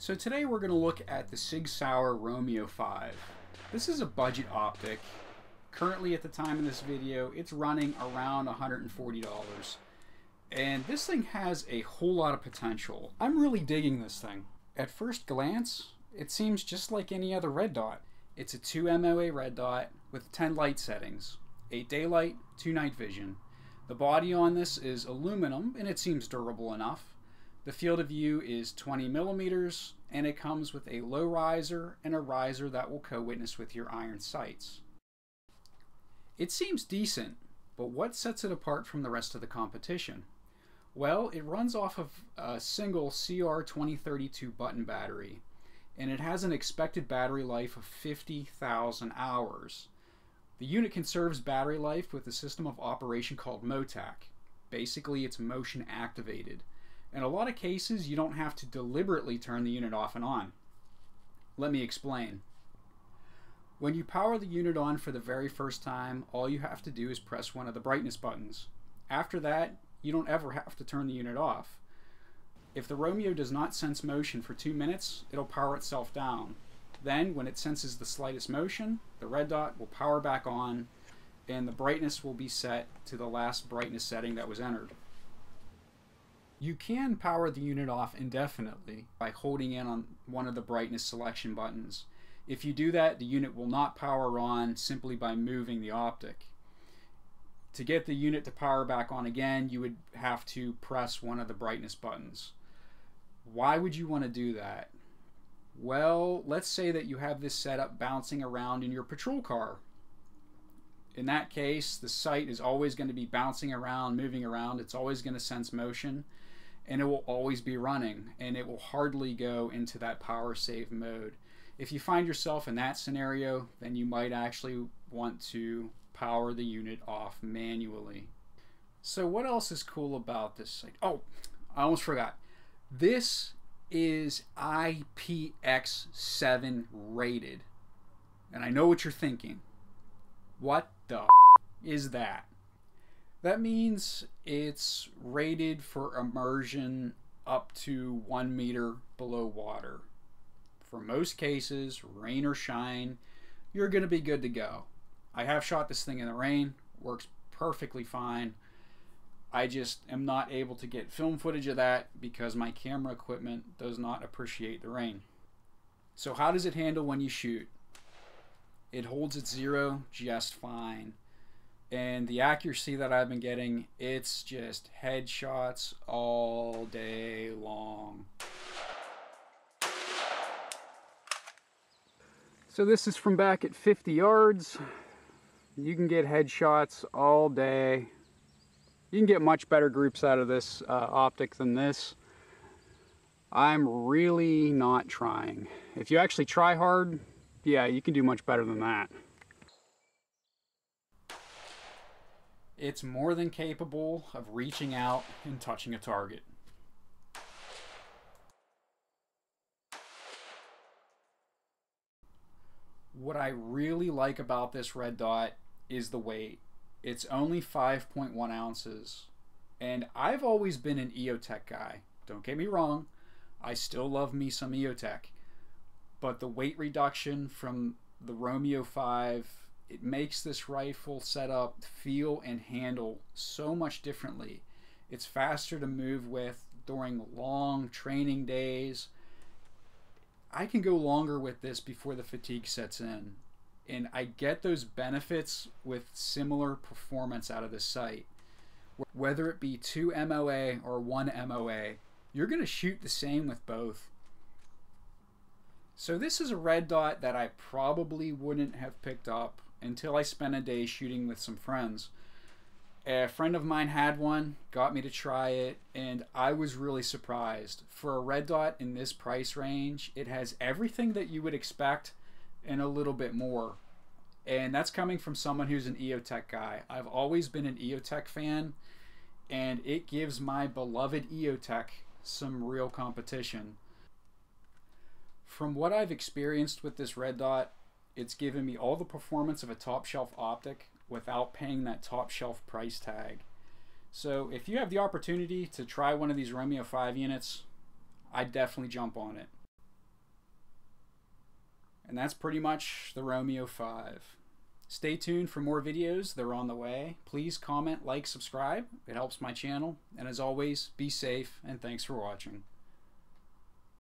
So today we're going to look at the Sig Sauer Romeo 5. This is a budget optic. Currently at the time of this video, it's running around $140. And this thing has a whole lot of potential. I'm really digging this thing. At first glance, it seems just like any other red dot. It's a 2 MOA red dot with 10 light settings, 8 daylight, 2 night vision. The body on this is aluminum and it seems durable enough. The field of view is 20 millimeters and it comes with a low riser and a riser that will co-witness with your iron sights. It seems decent, but what sets it apart from the rest of the competition? Well, it runs off of a single CR2032 button battery, and it has an expected battery life of 50,000 hours. The unit conserves battery life with a system of operation called MOTAC. Basically, it's motion activated. In a lot of cases, you don't have to deliberately turn the unit off and on. Let me explain. When you power the unit on for the very first time, all you have to do is press one of the brightness buttons. After that, you don't ever have to turn the unit off. If the Romeo does not sense motion for 2 minutes, it'll power itself down. Then, when it senses the slightest motion, the red dot will power back on, and the brightness will be set to the last brightness setting that was entered. You can power the unit off indefinitely by holding in on one of the brightness selection buttons. If you do that, the unit will not power on simply by moving the optic. To get the unit to power back on again, you would have to press one of the brightness buttons. Why would you want to do that? Well, let's say that you have this setup bouncing around in your patrol car. In that case, the sight is always going to be bouncing around, moving around. It's always going to sense motion, and it will always be running, and it will hardly go into that power save mode. If you find yourself in that scenario, then you might actually want to power the unit off manually. So what else is cool about this sight? Oh, I almost forgot. This is IPX7 rated. And I know what you're thinking. What the is that? That means it's rated for immersion up to 1 meter below water. For most cases, rain or shine, you're going to be good to go. I have shot this thing in the rain, works perfectly fine. I just am not able to get film footage of that because my camera equipment does not appreciate the rain. So how does it handle when you shoot? It holds its zero just fine. And the accuracy that I've been getting, it's just headshots all day long. So this is from back at 50 yards. You can get headshots all day. You can get much better groups out of this optic than this. I'm really not trying. If you actually try hard, yeah, you can do much better than that. It's more than capable of reaching out and touching a target. What I really like about this red dot is the weight. It's only 5.1 ounces. And I've always been an EOTech guy. Don't get me wrong, I still love me some EOTech. But the weight reduction from the Romeo 5, it makes this rifle setup feel and handle so much differently. It's faster to move with during long training days. I can go longer with this before the fatigue sets in. And I get those benefits with similar performance out of the sight. Whether it be 2 MOA or 1 MOA, you're going to shoot the same with both. So this is a red dot that I probably wouldn't have picked up until I spent a day shooting with some friends. A friend of mine had one, got me to try it, and I was really surprised. For a red dot in this price range, it has everything that you would expect and a little bit more. And that's coming from someone who's an EOTech guy. I've always been an EOTech fan, and it gives my beloved EOTech some real competition. From what I've experienced with this red dot, it's given me all the performance of a top shelf optic without paying that top shelf price tag. So if you have the opportunity to try one of these Romeo 5 units, I'd definitely jump on it. And that's pretty much the Romeo 5. Stay tuned for more videos. They're on the way. Please comment, like, subscribe. It helps my channel. And as always, be safe, and thanks for watching.